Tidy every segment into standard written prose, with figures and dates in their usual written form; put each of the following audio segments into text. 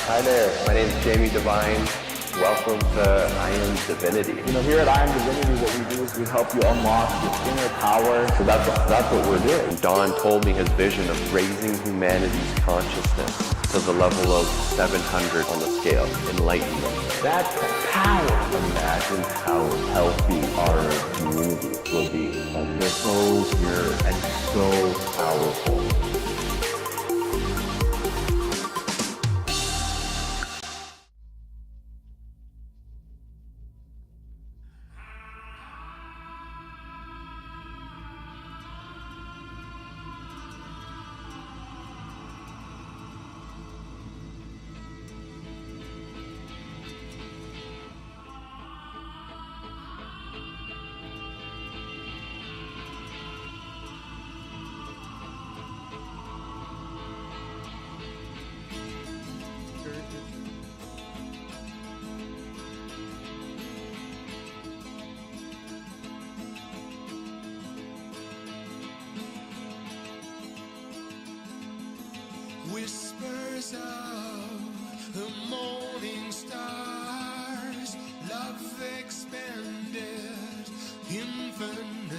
Hi there, my name is Jamie Devine. Welcome to I Am Divinity. Here at I Am Divinity, what we do is we help you unlock your inner power. So that's what we're doing. Don told me his vision of raising humanity's consciousness to the level of 700 on the scale, enlightenment. That's power. Imagine how healthy our community will be. They're so pure and so powerful. Whispers of the morning stars, love expanded, infinite,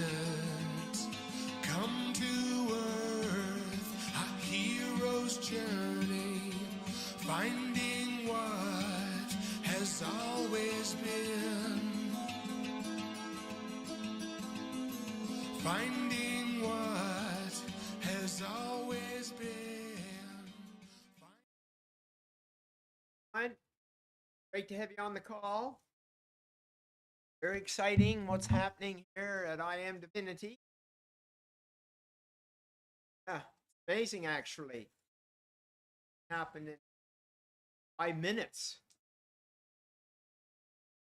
come to earth, a hero's journey, finding what has always been, finding what has always been. Great to have you on the call. Very exciting what's happening here at I Am Divinity. Yeah, amazing actually. Happened in 5 minutes,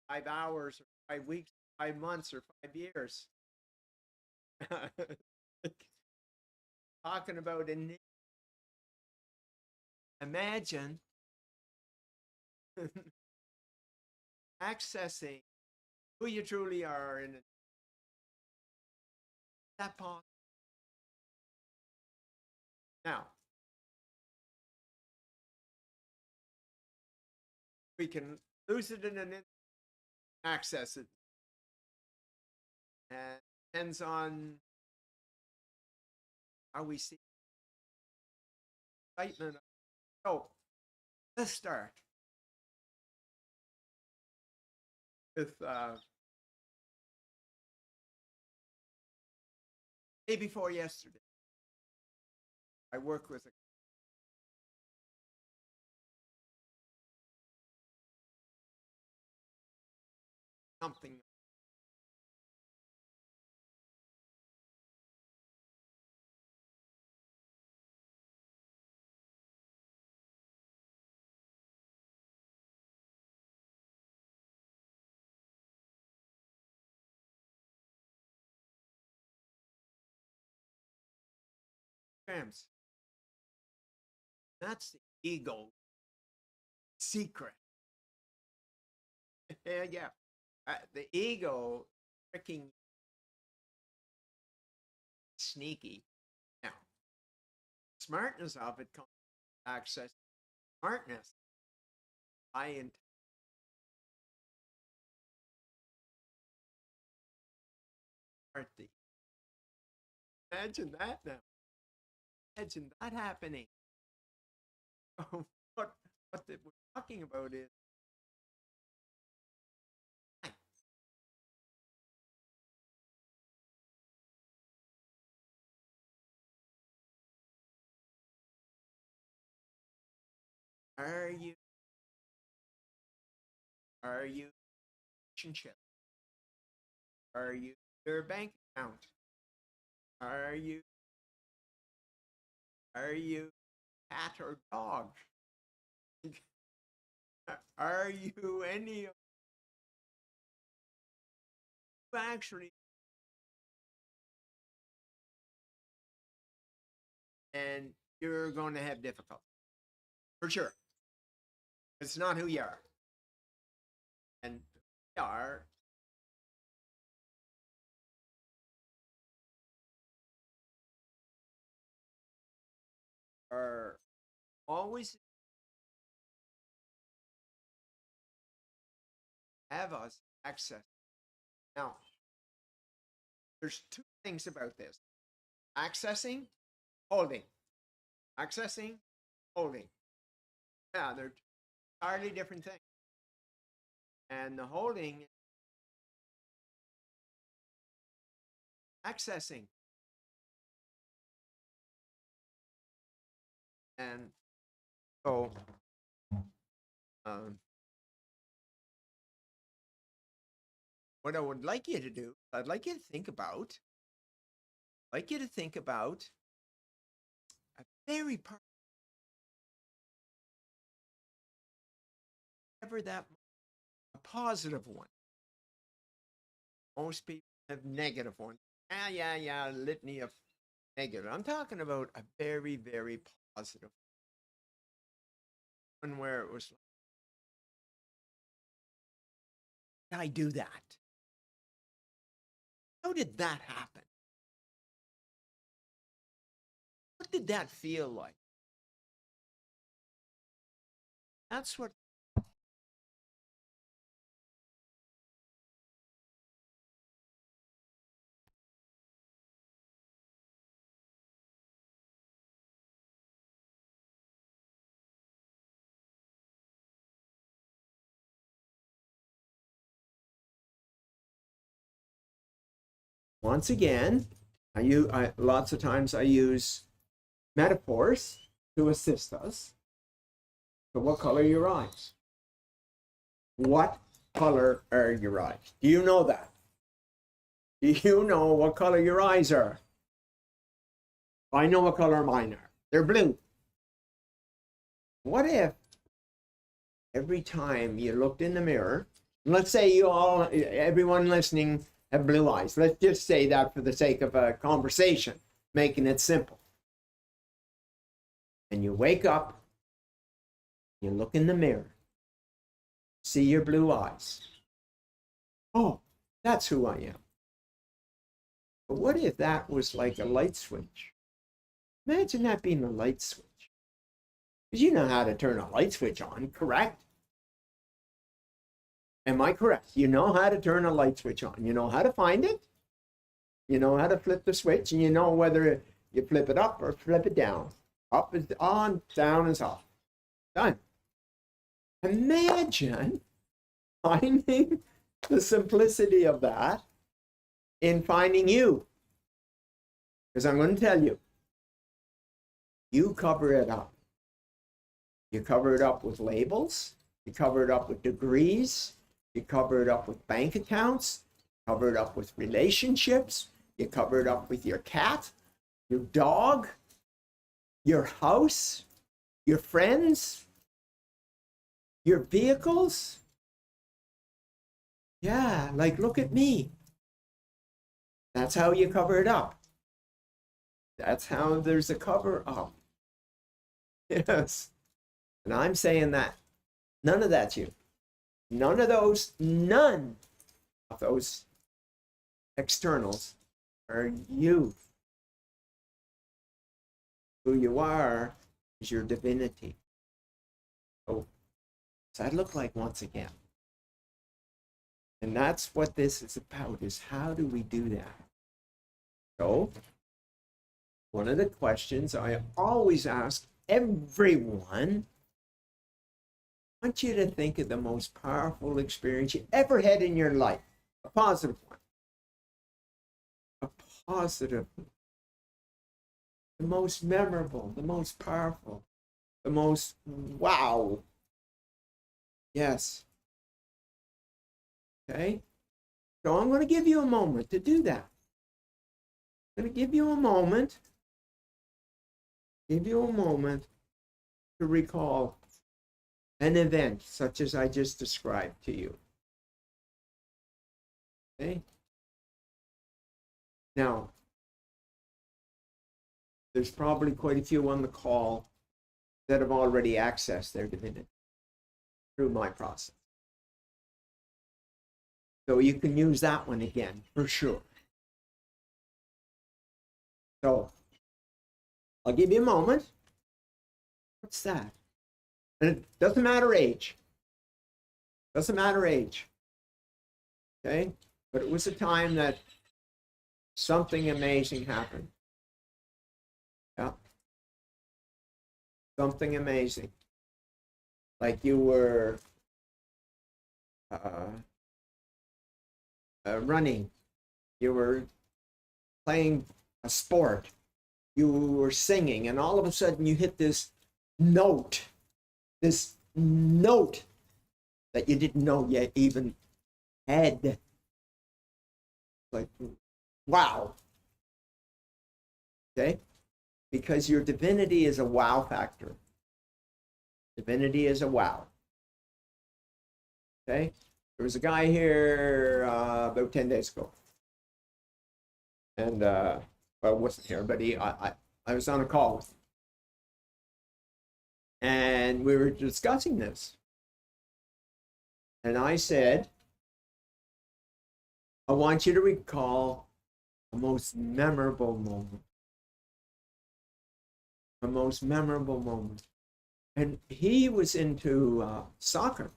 5 hours, or 5 weeks, 5 months, or 5 years. Talking about imagine accessing who you truly are in that possible. Now, we can lose it in an instant, access it, and it depends on how we see excitement. So let's start with day before yesterday. I work with something grams. That's the ego secret. Yeah. The ego freaking sneaky. Now, smartness of it comes access smartness. I imagine that now. Imagine that happening. what we're talking about is are you relationship? Are you their bank account? Are you cat or dog? Are you any of you actually? And you're going to have difficulty for sure. It's not who you are, and we are always have us access. Now, there's two things about this: accessing, holding. Accessing, holding. Yeah, they're entirely different things. And the holding, accessing. And so, what I would like you to do, I'd like you to think about, a very part, ever that, a positive one. Most people have negative ones. Yeah, litany of negative. I'm talking about a very, very positive one where it was like, I do that. How did that happen? What did that feel like? That's what. Once again, lots of times I use metaphors to assist us. So what color are your eyes? What color are your eyes? Do you know that? Do you know what color your eyes are? I know what color mine are. They're blue. What if every time you looked in the mirror, let's say everyone listening have blue eyes. Let's just say that for the sake of a conversation, making it simple. And you wake up, you look in the mirror, see your blue eyes. Oh, that's who I am. But what if that was like a light switch? Imagine that being a light switch. Because you know how to turn a light switch on, correct? Am I correct? You know how to turn a light switch on. You know how to find it. You know how to flip the switch, and you know whether you flip it up or flip it down. Up is on, down is off. Done. Imagine finding the simplicity of that in finding you. Because I'm going to tell you, you cover it up. You cover it up with labels. You cover it up with degrees. You cover it up with bank accounts. Cover it up with relationships. You cover it up with your cat, your dog, your house, your friends, your vehicles. Yeah, like look at me. That's how you cover it up. That's how there's a cover up. Yes. And I'm saying that none of that's you. None of those externals are you. Who you are is your divinity. So, does that look like once again? And that's what this is about, is how do we do that? So, one of the questions I always ask everyone, I want you to think of the most powerful experience you ever had in your life, a positive one. A positive one. The most memorable, the most powerful, the most wow. Yes. Okay? So I'm going to give you a moment to do that. I'm going to give you a moment. To recall an event such as I just described to you. Okay? Now, there's probably quite a few on the call that have already accessed their divinity through my process. So you can use that one again, for sure. So, I'll give you a moment. What's that? And it doesn't matter age. Doesn't matter age. Okay? But it was a time that something amazing happened. Yeah. Something amazing. Like you were running, you were playing a sport, you were singing, and all of a sudden you hit this note that you didn't know you even had. Like, wow. Okay? Because your divinity is a wow factor. Divinity is a wow. Okay? There was a guy here about 10 days ago. And, well, I wasn't here, but I was on a call with him. And we were discussing this. And I said, I want you to recall the most memorable moment. The most memorable moment. And he was into soccer.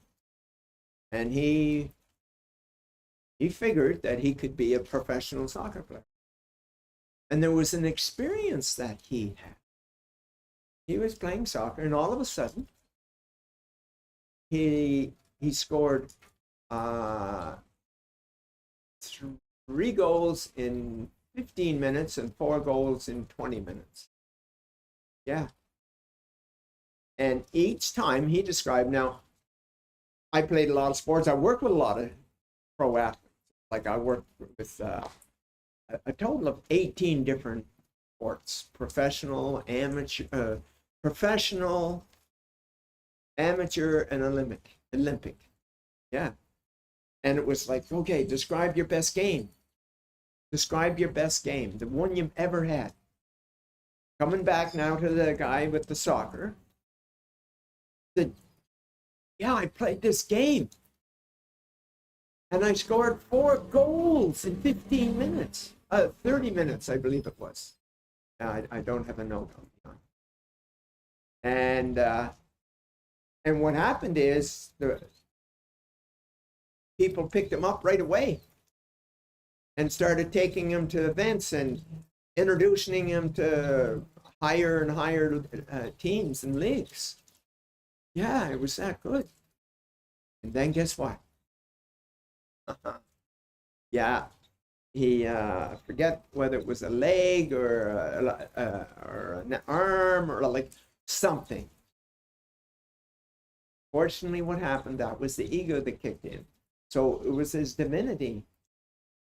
And he figured that he could be a professional soccer player. And there was an experience that he had. He was playing soccer, and all of a sudden, he scored 3 goals in 15 minutes and 4 goals in 20 minutes. Yeah. And each time he described, now, I played a lot of sports. I worked with a lot of pro athletes. Like I worked with a total of 18 different sports, professional, amateur, and Olympic. Yeah. And it was like, okay, describe your best game. Describe your best game, the one you've ever had. Coming back now to the guy with the soccer. Said, yeah, I played this game. And I scored 4 goals in 15 minutes. 30 minutes, I believe it was. I don't have a note on it. And what happened is the people picked him up right away and started taking him to events and introducing him to higher and higher teams and leagues. Yeah, it was that good. And then guess what? Yeah, he forget whether it was a leg or an arm or like something. Fortunately, what happened, that was the ego that kicked in. So it was his divinity.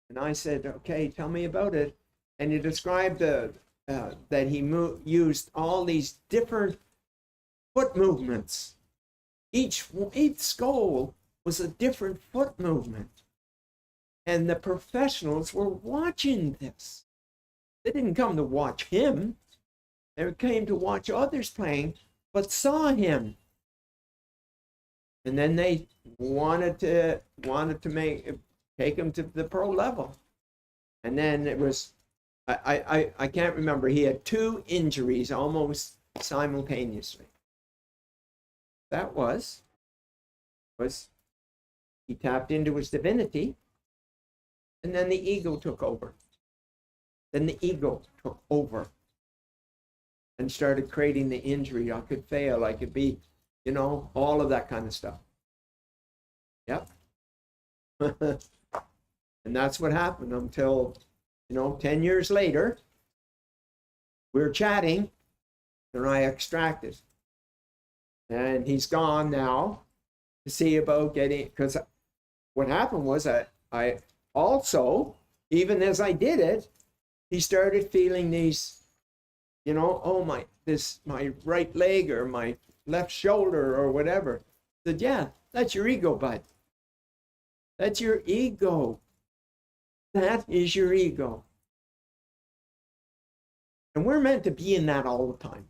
And I said, okay, tell me about it. And he described that he used all these different foot movements. Each goal was a different foot movement. And the professionals were watching this. They didn't come to watch him. They came to watch others playing, but saw him. And then they wanted to take him to the pro level. And then it was, I can't remember, he had 2 injuries almost simultaneously. That was he tapped into his divinity, and then the ego took over. Then the ego took over and started creating the injury. I could fail, I could be, all of that kind of stuff. Yep. And that's what happened until, 10 years later, we're chatting, and I extracted. And he's gone now to see about getting, because what happened was I also, even as I did it, he started feeling these, oh my right leg or my left shoulder or whatever. I said, yeah, that's your ego, bud. That's your ego. That is your ego. And we're meant to be in that all the time.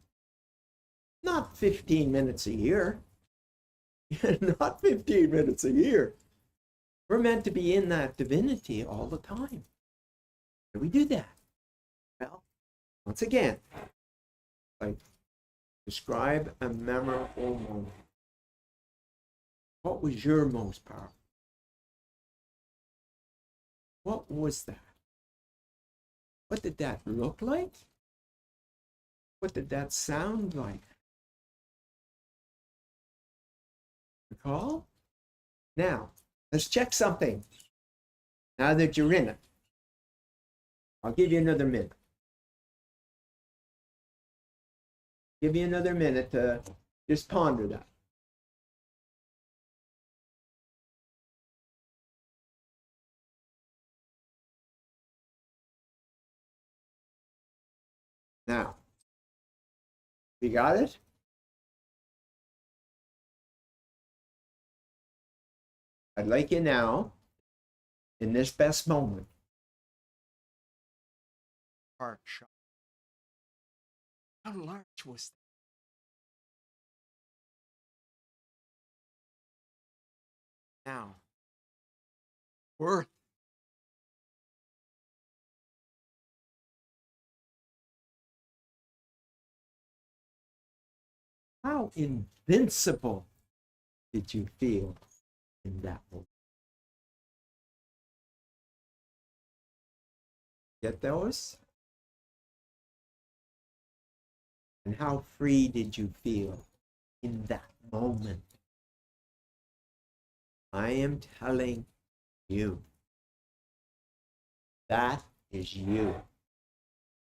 Not 15 minutes a year. Not 15 minutes a year. We're meant to be in that divinity all the time. How do we do that? Well, once again, like, describe a memorable moment. What was your most powerful? What was that? What did that look like? What did that sound like? Recall? Now, let's check something. Now that you're in it, I'll give you another minute. Give you another minute to just ponder that. Now, you got it? I'd like you now, in this best moment, heart shot. How large was that? Now, worth. How invincible did you feel in that moment? Get those? And how free did you feel in that moment? I am telling you, that is you.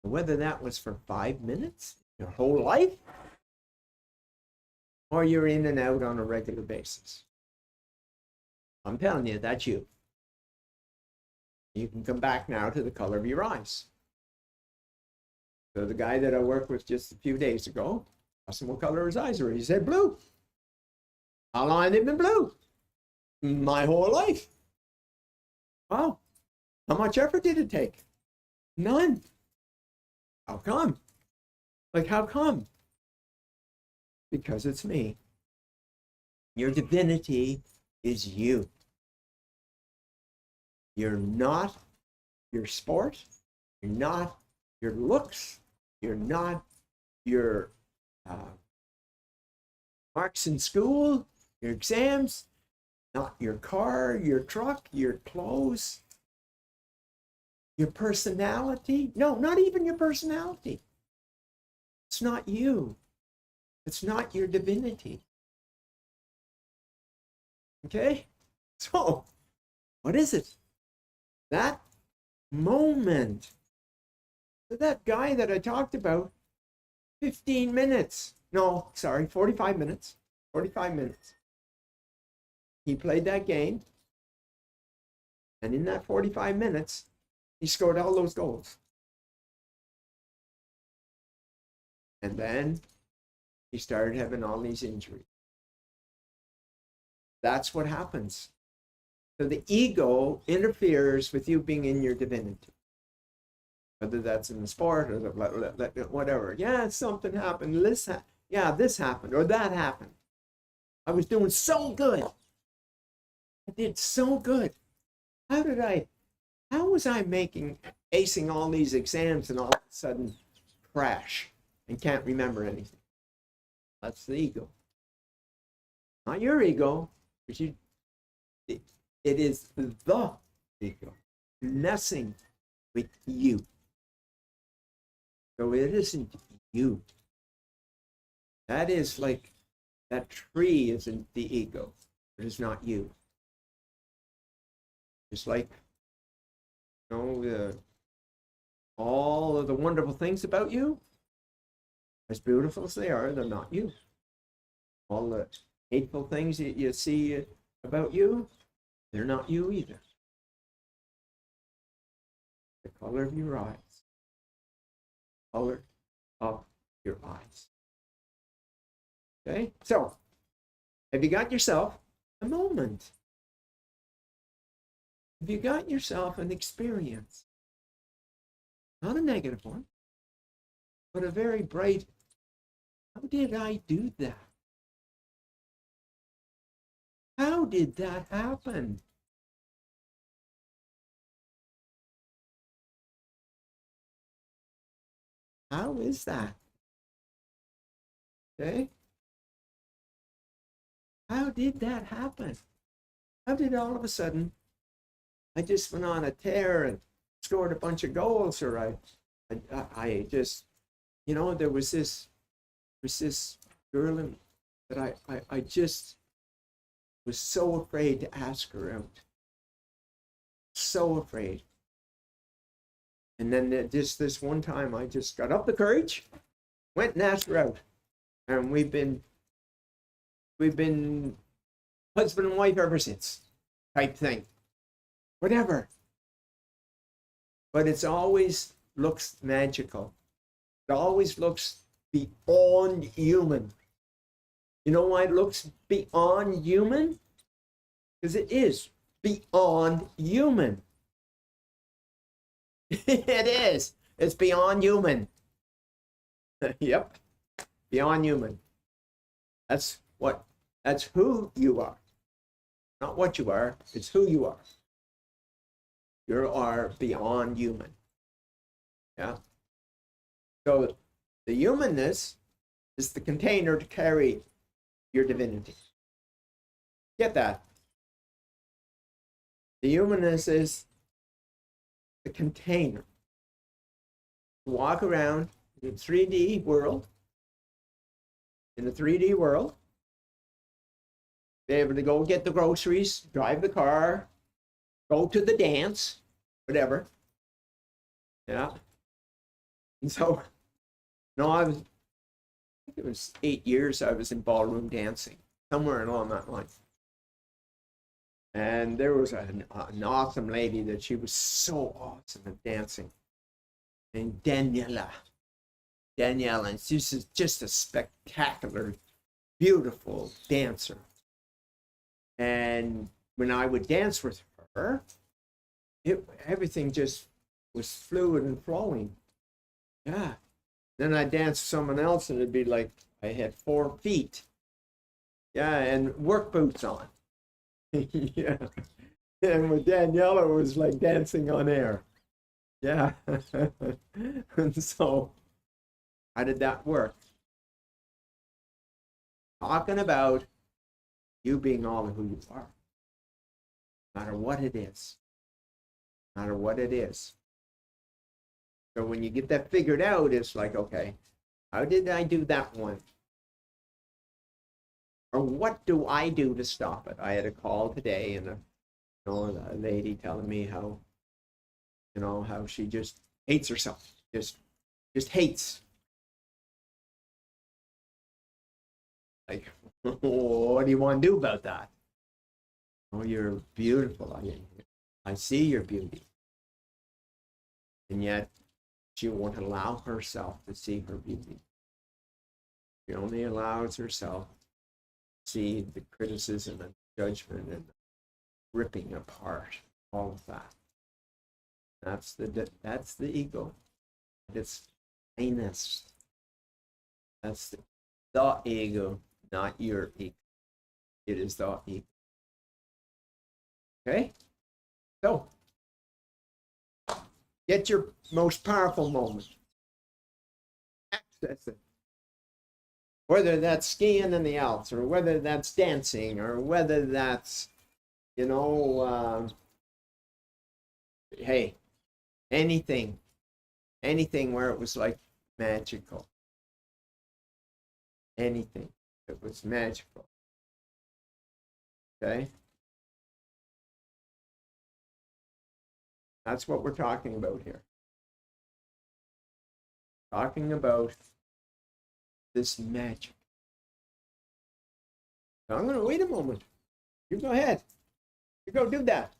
Whether that was for 5 minutes, your whole life, or you're in and out on a regular basis, I'm telling you, that's you. You can come back now to the color of your eyes. So the guy that I worked with just a few days ago, asked him what color his eyes were. He said blue. How long have they been blue? My whole life. Wow. How much effort did it take? None. How come? Like, how come? Because it's me. Your divinity is you. You're not your sport. You're not your looks. You're not your marks in school, your exams, not your car, your truck, your clothes, your personality. No, not even your personality. It's not you. It's not your divinity. Okay? So, what is it? That moment. So that guy that I talked about, 15 minutes. No, sorry, 45 minutes. 45 minutes. He played that game. And in that 45 minutes, he scored all those goals. And then he started having all these injuries. That's what happens. So the ego interferes with you being in your divinity. Whether that's in the sport or whatever. Yeah, something happened. This happened or that happened. I was doing so good. I did so good. How was I acing all these exams and all of a sudden crash and can't remember anything? That's the ego. Not your ego, but it is the ego messing with you. So it isn't you. That is like, that tree isn't the ego. It is not you. It's like, all of the wonderful things about you, as beautiful as they are, they're not you. All the hateful things that you see about you, they're not you either. The color of your eyes. Color of your eyes. Okay? So, have you got yourself a moment? Have you got yourself an experience? Not a negative one, but a very bright, how did I do that? How did that happen? How is that? Okay? How did that happen? How did all of a sudden I just went on a tear and scored a bunch of goals, or I just, you know, there was this girl that I just was so afraid to ask her out. So afraid. And then just this one time, I just got up the courage, went and asked her out. And we've been husband and wife ever since, type thing. Whatever. But it's always looks magical. It always looks beyond human. You know why it looks beyond human? Because it is beyond human. It is. It's beyond human. Yep. Beyond human. That's who you are. Not what you are, it's who you are. You are beyond human. Yeah. So the humanness is the container to carry your divinity. Get that? The humanness is the container. Walk around in a 3D world. In a 3D world. Be able to go get the groceries, drive the car, go to the dance, whatever. Yeah. And so, no, I think it was 8 years I was in ballroom dancing, somewhere along that line. And there was an awesome lady that she was so awesome at dancing. And Daniela, and she's just a spectacular, beautiful dancer. And when I would dance with her, everything just was fluid and flowing. Yeah. Then I'd dance with someone else and it'd be like I had 4 feet. Yeah, and work boots on. Yeah. And with Daniela, it was like dancing on air. Yeah. And so, how did that work? Talking about you being all of who you are. No matter what it is. No matter what it is. So when you get that figured out, it's like, okay, how did I do that one? Or what do I do to stop it? I had a call today and a lady telling me how, how she just hates herself. Just hates. Like, what do you want to do about that? Oh, you're beautiful. I see your beauty. And yet, she won't allow herself to see her beauty. She only allows herself to see the criticism and judgment and ripping apart, all of that. That's the ego. It's heinous. That's the ego, not your ego. It is the ego. Okay? So, get your most powerful moment. Access it. Whether that's skiing in the Alps, or whether that's dancing, or whether that's, hey, anything where it was like magical. Anything that was magical. Okay? That's what we're talking about here. Talking about this magic. So I'm going to wait a moment. You go ahead. You go do that.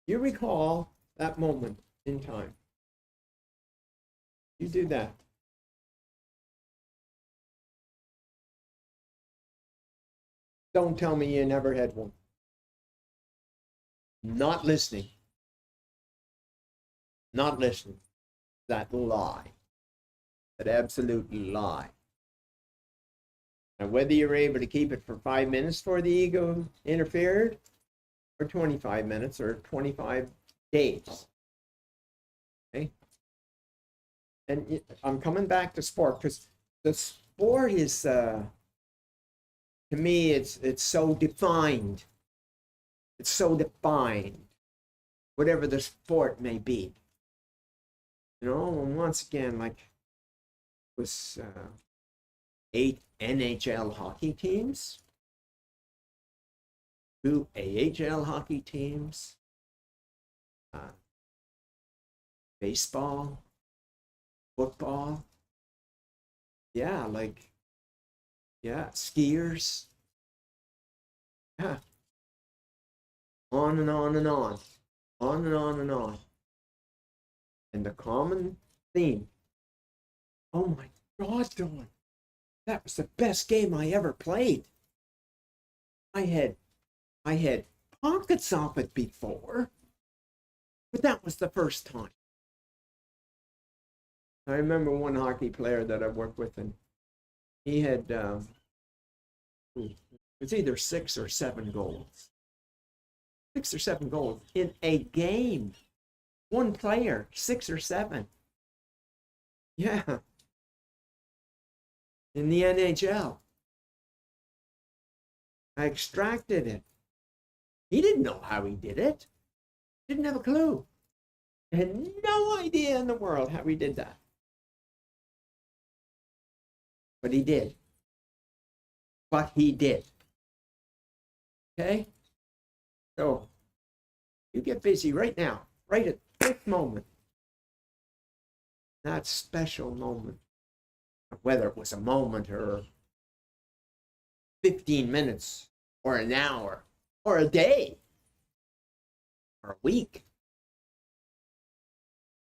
You recall that moment in time. You do that. Don't tell me you never had one. Not listening. Not listening. That lie. That absolute lie. And whether you're able to keep it for 5 minutes before the ego interfered, or 25 minutes, or 25 days. Okay? And I'm coming back to sport, because the sport is, to me, it's so defined. It's so defined. whatever the sport may be. You know, and once again, like, was 8 NHL hockey teams, 2 AHL hockey teams, baseball, football, yeah, like, yeah, skiers, yeah, on and on and on, on and on and on. And the common theme, oh my God, Dawn, that was the best game I ever played. I had pockets of it before, but that was the first time. I remember one hockey player that I worked with, and he had, it was either 6 or 7 goals. 6 or 7 goals in a game. One player, 6 or 7. Yeah. In the NHL. I extracted it. He didn't know how he did it. Didn't have a clue. Had no idea in the world how he did that. But he did. But he did. Okay? So, you get busy right now, right at this moment. That special moment. Whether it was a moment or 15 minutes or an hour or a day or a week.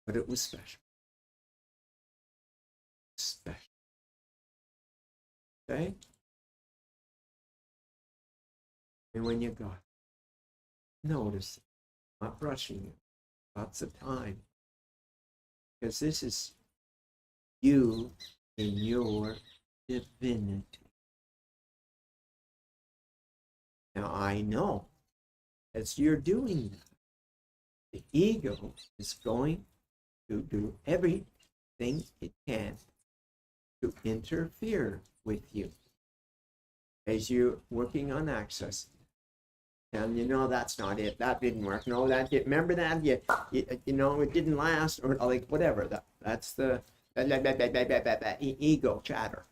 But it was special. Special. Okay? And when you got it, notice it, not rushing it, lots of time. Because this is you in your divinity. Now I know as you're doing that, the ego is going to do everything it can to interfere with you as you're working on access. And you know, that's not it. That didn't work. No, that did. Remember that? You know, it didn't last, or like whatever. That's the ego chatter.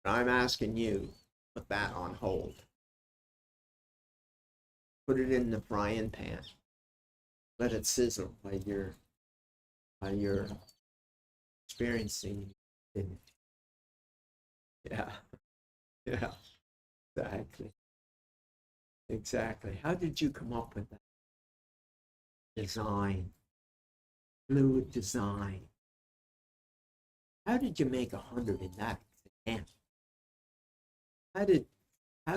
I'm asking you, put that on hold. Put it in the frying pan. Let it sizzle while you're experiencing it. Yeah. Yeah. Exactly. Exactly. How did you come up with that? Design. Fluid design. How did you make 100 in that exam? How did it? How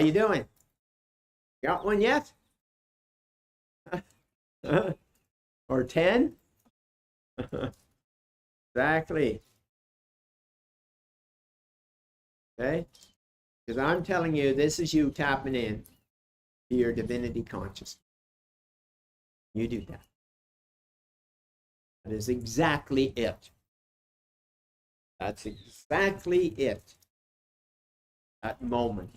you doing? Got one yet? Or 10? Exactly. Okay? Because I'm telling you, this is you tapping in to your divinity consciousness. You do that. That is exactly it. That's exactly it. That moment.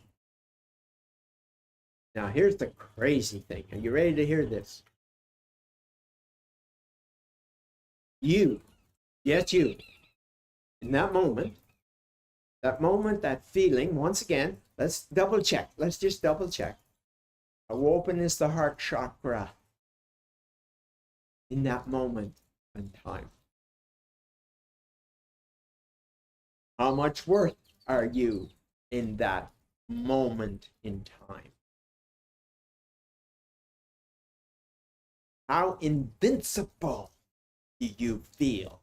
Now, here's the crazy thing. Are you ready to hear this? You, yes, you, in that moment, that feeling, once again, let's double check. Let's just double check. How open is the heart chakra in that moment in time? How much worth are you in that moment in time? How invincible do you feel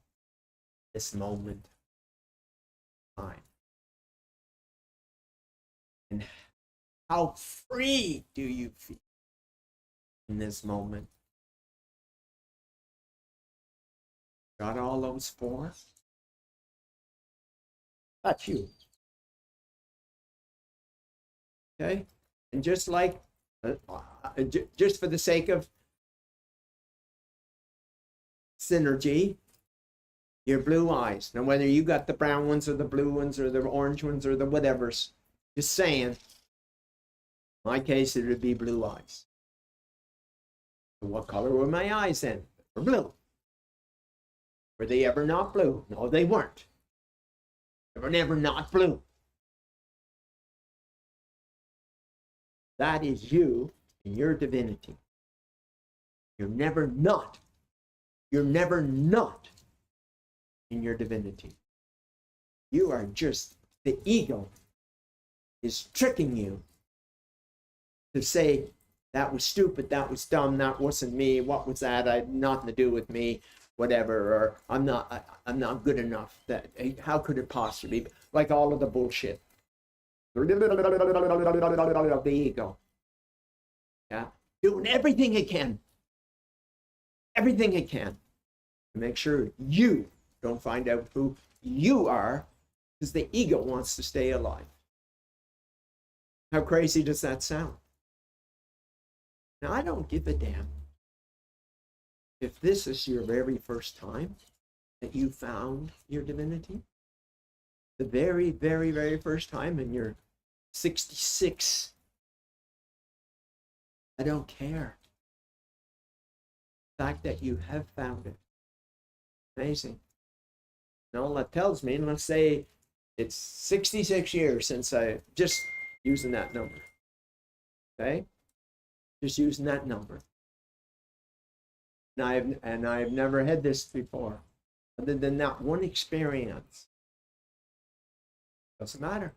this moment in time? And how free do you feel in this moment? Got all those 4? That's you. Okay? And just like, just for the sake of synergy, Your blue eyes. Now, whether you got the brown ones or the blue ones or the orange ones or the whatevers, just saying, in my case, it would be blue eyes. So what color were my eyes then? They were blue. Were they ever not blue? No, they weren't. They were never not blue. That is you and your divinity. You're never not. You're never not in your divinity. You are just, the ego is tricking you to say, that was stupid, that was dumb, that wasn't me, what was that, I had nothing to do with me, whatever, or I'm not good enough, that how could it possibly be? Like all of the bullshit. The ego. Yeah. Doing everything it can. Everything it can to make sure you don't find out who you are, because the ego wants to stay alive. How crazy does that sound? Now, I don't give a damn if this is your very first time that you found your divinity, the very, very, very first time in your 66. I don't care. The fact that you have found it. Amazing. And all that tells me, and let's say it's 66 years since I just using that number. Okay? Just using that number. And I've never had this before. Other than that one experience. Doesn't matter.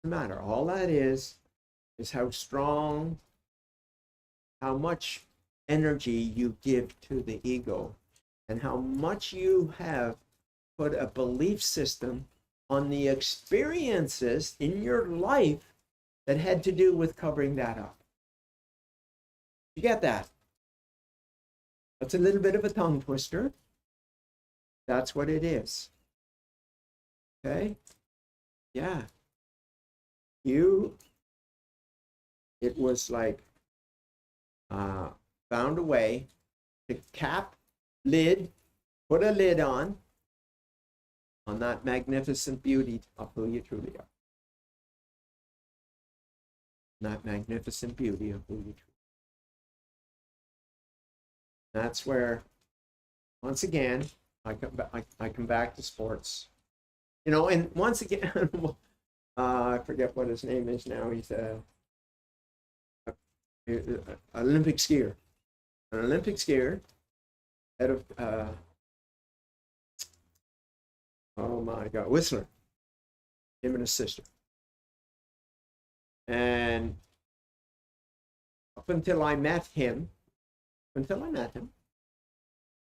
Doesn't matter. All that is how strong, how much energy you give to the ego, and how much you have put a belief system on the experiences in your life that had to do with covering that up. You get that? That's a little bit of a tongue twister. That's what it is. Okay? Yeah. It was like, found a way to put a lid on that magnificent beauty of who you truly are. That magnificent beauty of who you truly are. That's where, once again, I come back to sports. You know, and once again, I forget what his name is now. He's an Olympic skier. An Olympic skier out of, oh my God, Whistler. Him and his sister. And up until I met him,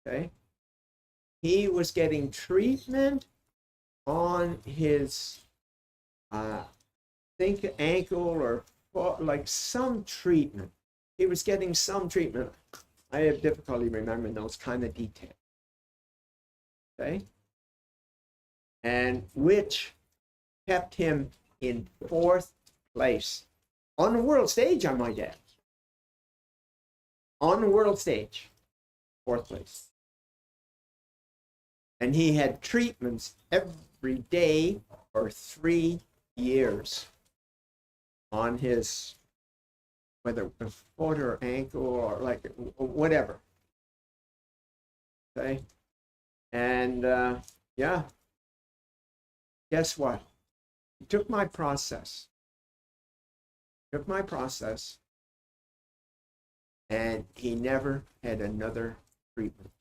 okay, he was getting treatment on his, I think, ankle or foot, like some treatment. He was getting some treatment. I have difficulty remembering those kind of details. Okay? And which kept him in 4th place on the world stage, I might add. On the world stage, 4th place. And he had treatments every day for 3 years on his, whether a foot or ankle or like whatever. Okay. And yeah, guess what? He took my process. And he never had another treatment.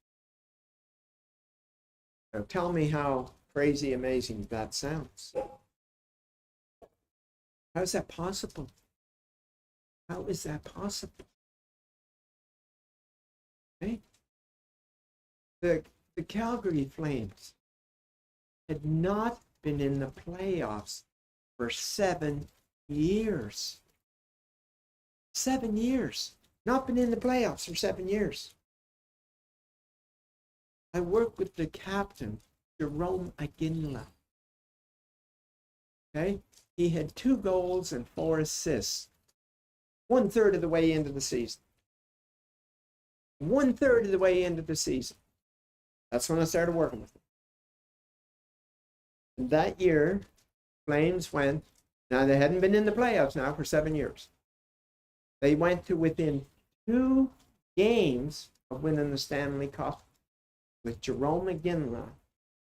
Now tell me how crazy amazing that sounds. How is that possible? How is that possible? Okay? The Calgary Flames had not been in the playoffs for 7 years. 7 years. Not been in the playoffs for 7 years. I worked with the captain, Jerome Aginla. Okay? He had 2 goals and 4 assists. 1/3 of the way into the season. 1/3 of the way into the season. That's when I started working with them. And that year, Flames went, now they hadn't been in the playoffs now for 7 years. They went to within 2 games of winning the Stanley Cup, with Jerome McGinley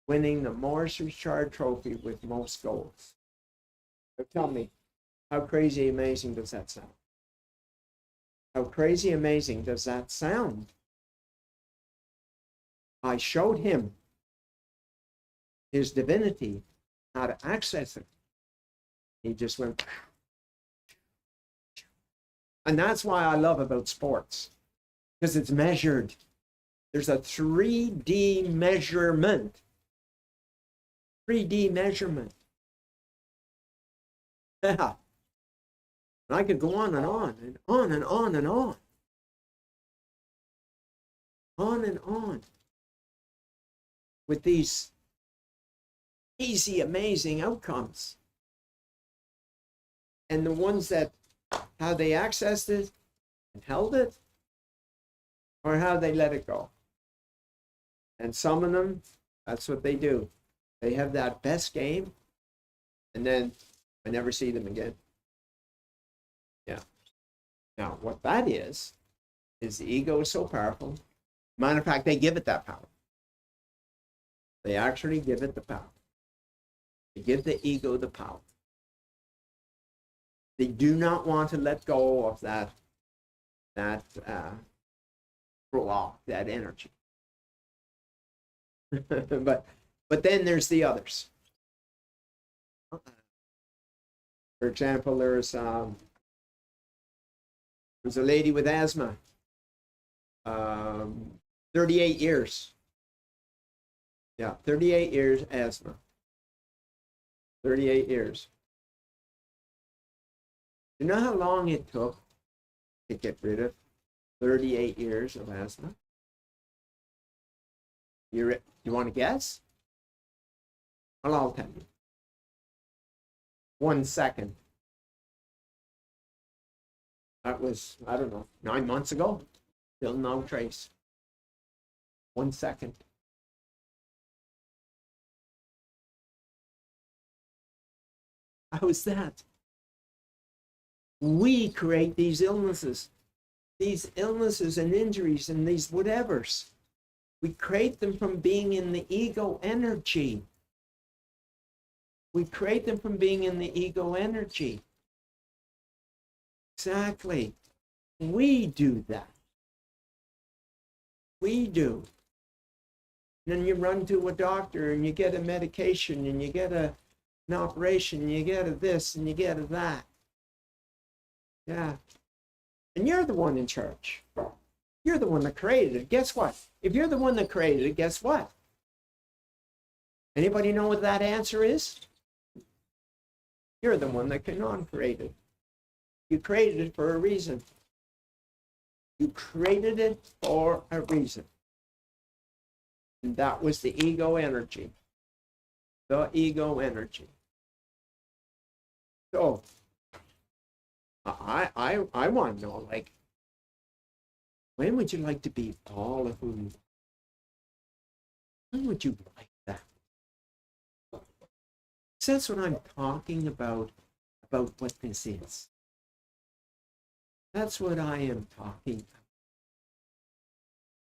winning the Morris Richard Trophy with most goals. So tell me, how crazy amazing does that sound? How crazy amazing does that sound? I showed him his divinity, how to access it. He just went. And that's why I love about sports, because it's measured. There's a 3D measurement. 3D measurement. Yeah. And I could go on and on and on and on and on. On and on. With these easy, amazing outcomes. And the ones that, how they accessed it and held it, or how they let it go. And some of them, that's what they do. They have that best game, and then I never see them again. Yeah. Now, what that is the ego is so powerful. Matter of fact, they give it that power. They actually give it the power. They give the ego the power. They do not want to let go of that block, that energy. But then there's the others. For example, there's a lady with asthma, 38 years. Yeah, 38 years asthma. 38 years. You know how long it took to get rid of 38 years of asthma? You want to guess? Well, I'll tell you. 1 second. That was, I don't know, 9 months ago. Still no trace. 1 second. How is that? We create these illnesses and injuries and these whatevers. We create them from being in the ego energy. We create them from being in the ego energy. Exactly. We do that. We do. And then you run to a doctor and you get a medication and you get an operation, and you get a this and you get a that. Yeah. And you're the one in charge. You're the one that created it. Guess what? If you're the one that created it, guess what? Anybody know what that answer is? You're the one that cannot create it. You created it for a reason. You created it for a reason. And that was the ego energy. The ego energy. So, I want to know, like, when would you like to be all of who you are? When would you like that? So that's what I'm talking about what this is. That's what I am talking about.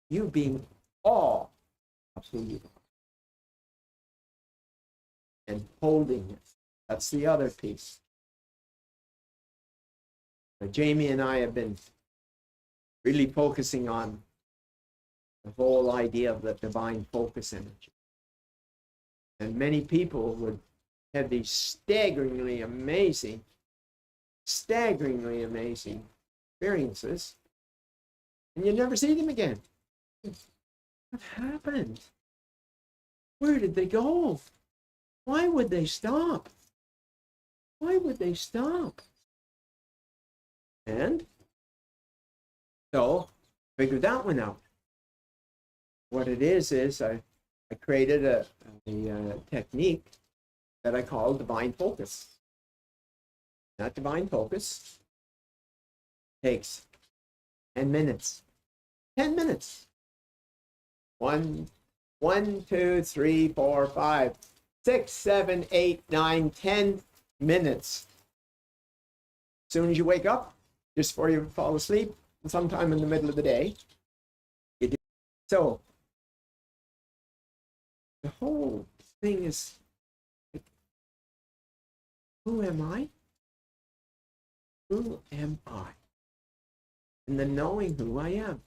You being all of who you are. And holding it. That's the other piece. Now, Jamie and I have been really focusing on the whole idea of the divine focus energy. And many people would have these staggeringly amazing experiences, and you never see them again. What happened? Where did they go? Why would they stop? Why would they stop? And so, figured that one out. What it is I created a technique that I call divine focus. That divine focus takes 10 minutes. 10 minutes. One 1, 2, 3, 4, 5, 6, 7, 8, 9, 10 minutes. As soon as you wake up, just before you fall asleep, sometime in the middle of the day, you do. So the whole thing is, who am I? Who am I? And then knowing who I am.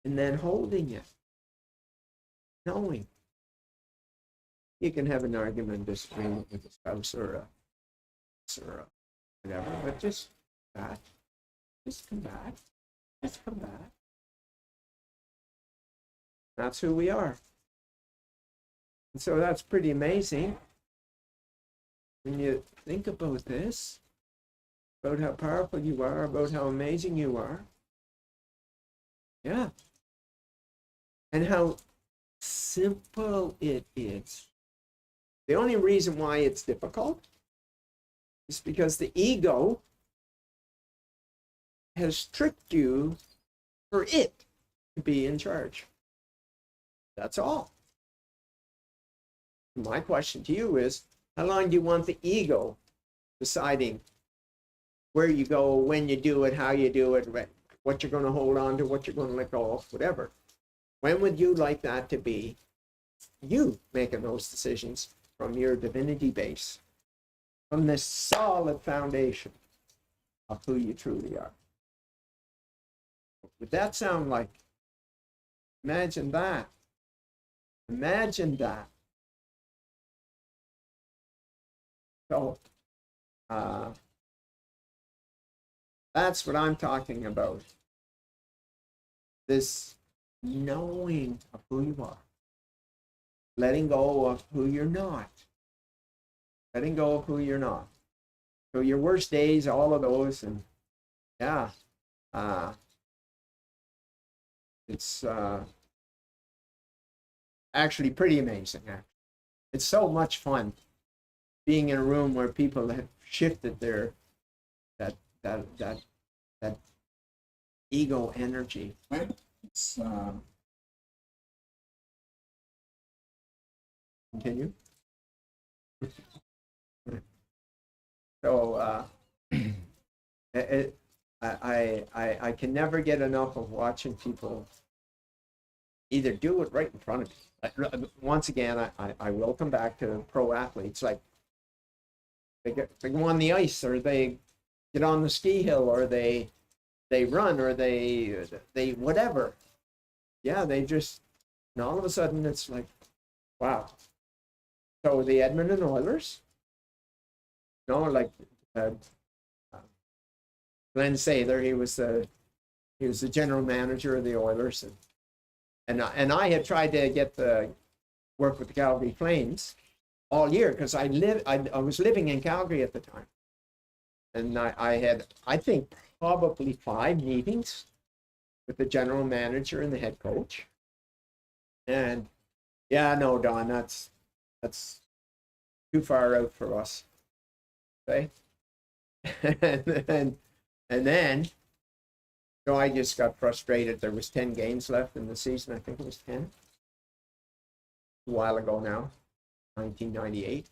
And then holding it. Knowing. You can have an argument, disagreement with a spouse or whatever, but just that. Just come back. Just come back. That's who we are. And so that's pretty amazing. When you think about this, about how powerful you are, about how amazing you are. Yeah. And how simple it is. The only reason why it's difficult is because the ego has tricked you for it to be in charge. That's all. My question to you is, how long do you want the ego deciding where you go, when you do it, how you do it, what you're going to hold on to, what you're going to let go of, whatever? When would you like that to be you making those decisions from your divinity base, from this solid foundation of who you truly are? Would that sound like? Imagine that. Imagine that. So that's what I'm talking about. This knowing of who you are. Letting go of who you're not. Letting go of who you're not. So your worst days, all of those, and yeah, it's actually pretty amazing. It's so much fun being in a room where people have shifted their that ego energy. Right? It's continue. So I can never get enough of watching people either do it right in front of me. Once again, I will come back to pro athletes. Like they go on the ice, or they get on the ski hill, or they run, or they whatever. Yeah, they just, and all of a sudden it's like, wow. So the Edmonton Oilers, like Glenn Sather, he was the general manager of the Oilers, and I had tried to get the work with the Calgary Flames all year, because I was living in Calgary at the time, and I had, I think, probably 5 meetings with the general manager and the head coach, and yeah, no, Don, that's too far out for us. Okay. and then so I just got frustrated. There was 10 games left in the season. I think it was 10. A while ago now, 1998.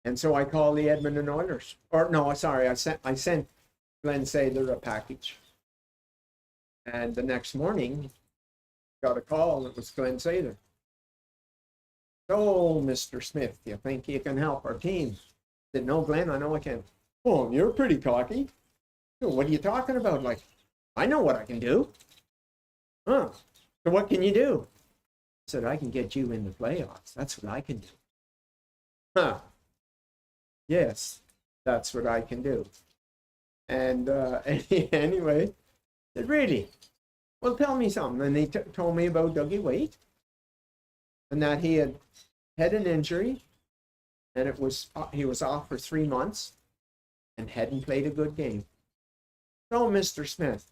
And so I called the Edmonton Oilers. Or no, sorry, I sent Glenn Sather a package. And the next morning, got a call, and it was Glenn Sather. "So, Mr. Smith, do you think you can help our team?" I said, "No, Glenn, I know I can." "Oh, you're pretty cocky." "What are you talking about? Like, I know what I can do." "Huh, so what can you do?" I said, "I can get you in the playoffs. That's what I can do." "Huh, yes, that's what I can do." And anyway, I said, "Really? Well, tell me something." And he told me about Dougie Waite, and that he had an injury, and it was he was off for 3 months and hadn't played a good game. "So, Mr. Smith,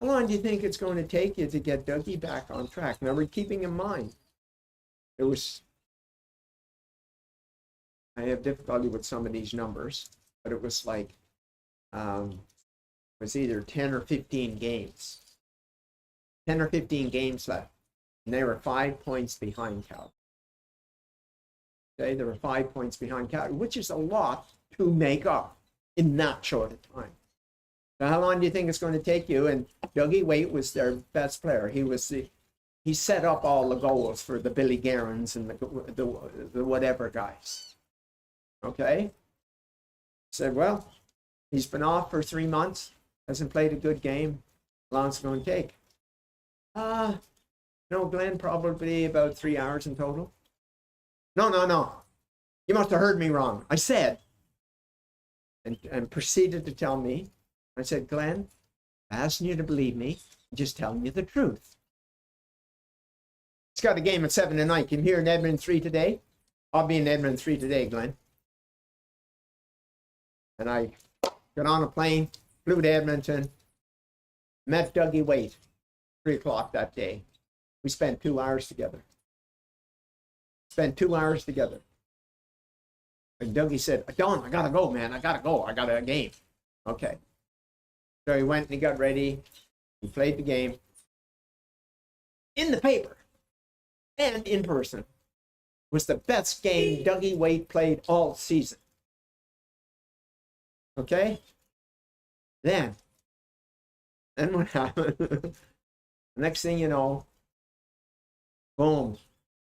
how long do you think it's going to take you to get Dougie back on track?" Now, we're keeping in mind, I have difficulty with some of these numbers, but it was like, it was either 10 or 15 games. 10 or 15 games left, and they were 5 points behind Calgary. Okay, they were 5 points behind Calgary, which is a lot to make up in that short a time. So how long do you think it's going to take you? And Dougie Waite was their best player. He set up all the goals for the Billy Guerins and the whatever guys. Okay? Said, well, he's been off for 3 months, hasn't played a good game. How long is it going to take? No, Glenn, probably about 3 hours in total. No. You must have heard me wrong. I said, and proceeded to tell me, I said, Glenn, I'm asking you to believe me, I'm just telling you the truth. It's got a game at 7 tonight. Can you hear in Edmonton 3 today? I'll be in Edmonton 3 today, Glenn. And I got on a plane, flew to Edmonton, met Dougie Waite, 3 o'clock that day. We spent 2 hours together. Spent 2 hours together. And Dougie said, Don, I gotta go, man. I gotta go. I got a game. Okay. So he went and he got ready. He played the game. In the paper and in person was the best game Dougie Waite played all season. Okay? Then what happened? Next thing you know, boom.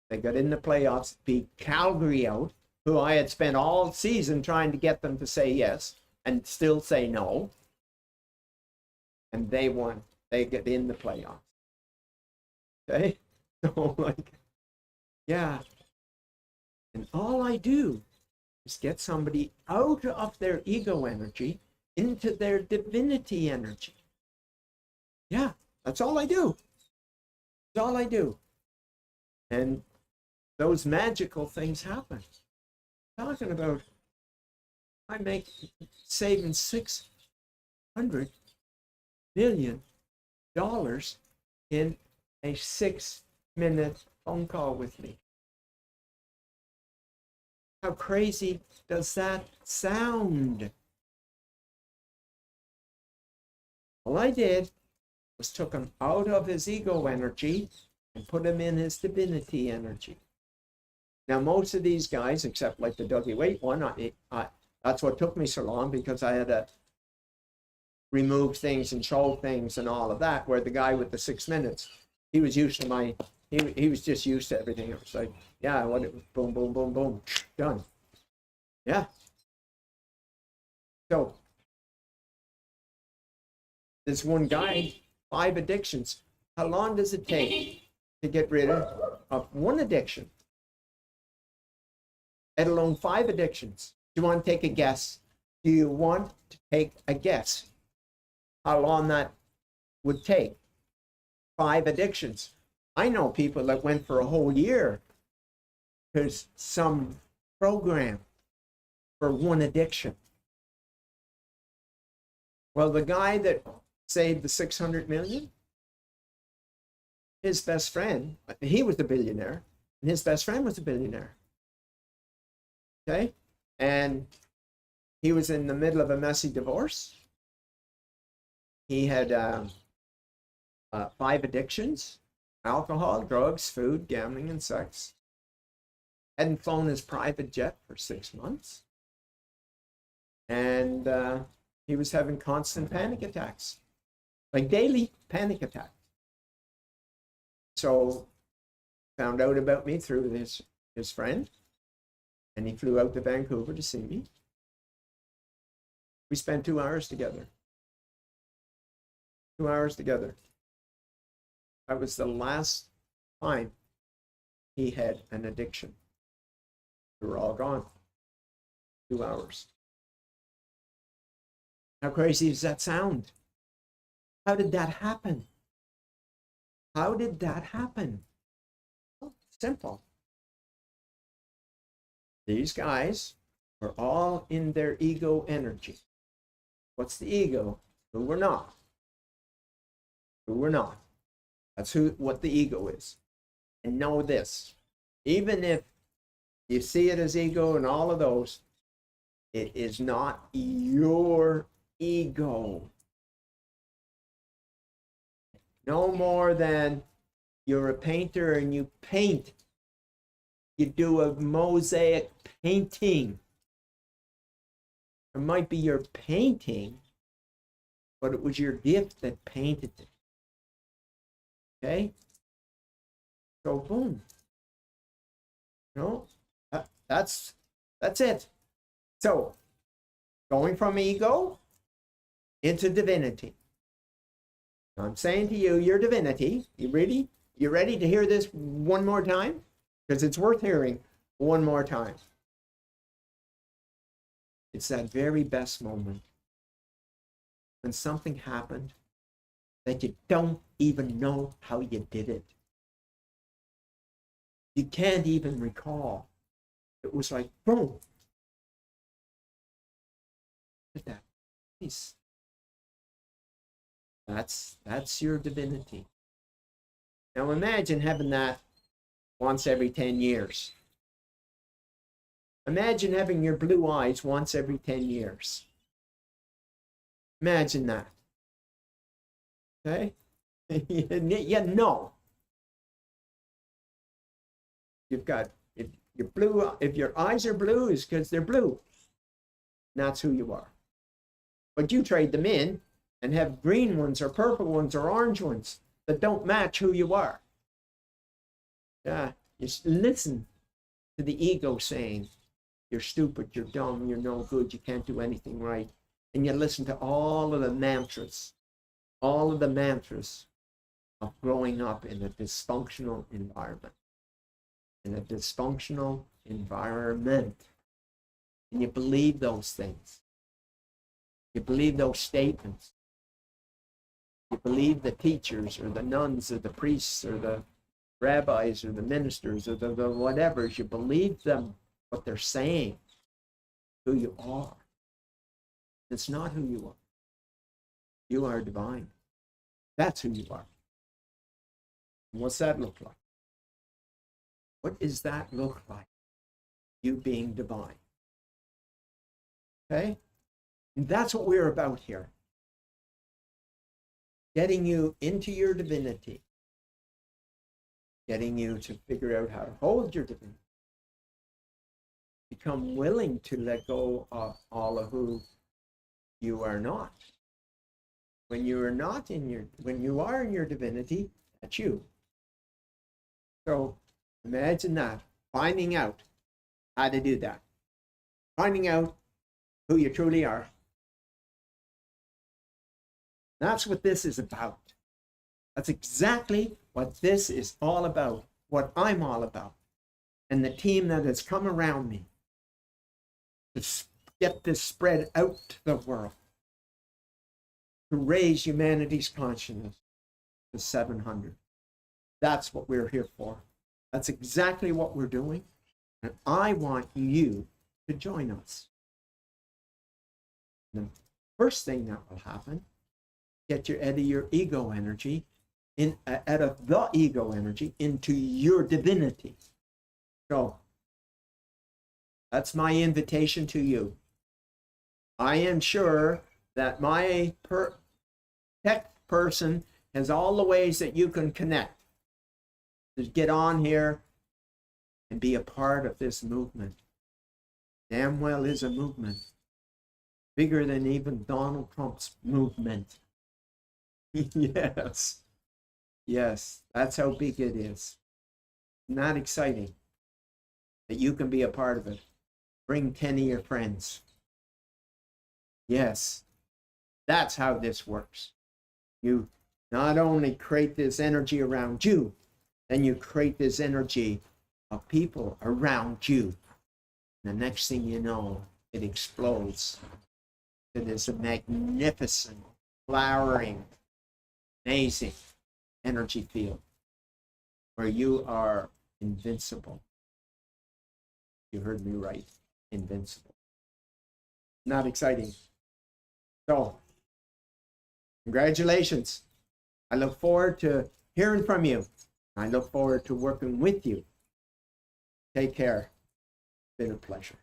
They got in the playoffs, beat Calgary out, who I had spent all season trying to get them to say yes and still say no. And they won. They get in the playoffs. Okay? So, like, yeah. And all I do is get somebody out of their ego energy into their divinity energy. Yeah, that's all I do. That's all I do. And those magical things happen. Talking about, I saving $600 million in a 6-minute phone call with me. How crazy does that sound? All I did was took him out of his ego energy and put him in his divinity energy. Now, most of these guys, except like the Dougie Waite one, that's what took me so long, because I had to remove things and show things and all of that, where the guy with the 6 minutes, he was used to he was just used to everything. It was like, yeah, boom, boom, boom, boom, done. Yeah. So, this one guy, 5 addictions. How long does it take to get rid of one addiction? Let alone 5 addictions. Do you want to take a guess? Do you want to take a guess how long that would take? 5 addictions. I know people that went for a whole year because some program for one addiction. Well, the guy that saved the 600 million, his best friend, he was the billionaire, and his best friend was a billionaire. Okay? And he was in the middle of a messy divorce. He had 5 addictions: alcohol, drugs, food, gambling, and sex. Hadn't flown his private jet for 6 months. And he was having constant panic attacks, like daily panic attacks. So found out about me through his friend, and he flew out to Vancouver to see me. We spent 2 hours together. 2 hours together. That was the last time he had an addiction. We were all gone. 2 hours. How crazy does that sound? How did that happen? How did that happen? Well, simple. These guys are all in their ego energy. What's the ego? Who we're not. Who we're not. That's what the ego is. And know this, even if you see it as ego and all of those, it is not your ego. No more than you're a painter and you paint. You do a mosaic painting. It might be your painting, but it was your gift that painted it. Okay? So boom. No, that's it. So going from ego into divinity. I'm saying to you, your divinity. You ready to hear this one more time? Because it's worth hearing one more time. It's that very best moment when something happened that you don't even know how you did it. You can't even recall. It was like, boom. Look at that peace. That's your divinity. Now imagine having that once every 10 years. Imagine having your blue eyes once every 10 years. Imagine that. Okay? You know. You've got, if your eyes are blue, it's because they're blue. And that's who you are. But you trade them in and have green ones or purple ones or orange ones that don't match who you are. Yeah, just listen to the ego saying, you're stupid, you're dumb, you're no good, you can't do anything right. And you listen to all of the mantras of growing up in a dysfunctional environment. In a dysfunctional environment. And you believe those things. You believe those statements. You believe the teachers or the nuns or the priests or the rabbis or the ministers or the whatevers. You believe them, what they're saying, who you are. It's not who you are. You are divine. That's who you are. And what's that look like? What does that look like? You being divine. Okay? And that's what we're about here. Getting you into your divinity. Getting you to figure out how to hold your divinity. Become willing to let go of all of who you are not. When you are not in your, when you are in your divinity, that's you. So imagine that, finding out how to do that. Finding out who you truly are. That's what this is about. That's exactly what this is all about, what I'm all about. And the team that has come around me to get this spread out to the world, to raise humanity's consciousness to 700. That's what we're here for. That's exactly what we're doing. And I want you to join us. The first thing that will happen, get you out of your ego energy, out of the ego energy into your divinity. So that's my invitation to you. I am sure that my tech person has all the ways that you can connect to get on here and be a part of this movement. Damn well is a movement bigger than even Donald Trump's movement. Yes, yes, that's how big it is. Not exciting that you can be a part of it. Bring 10 of your friends. Yes, that's how this works. You not only create this energy around you, then you create this energy of people around you. The next thing you know, it explodes. It is a magnificent, flowering, amazing energy field where you are invincible. You heard me right, invincible. Not exciting. So, congratulations. I look forward to hearing from you. I look forward to working with you. Take care. It's been a pleasure.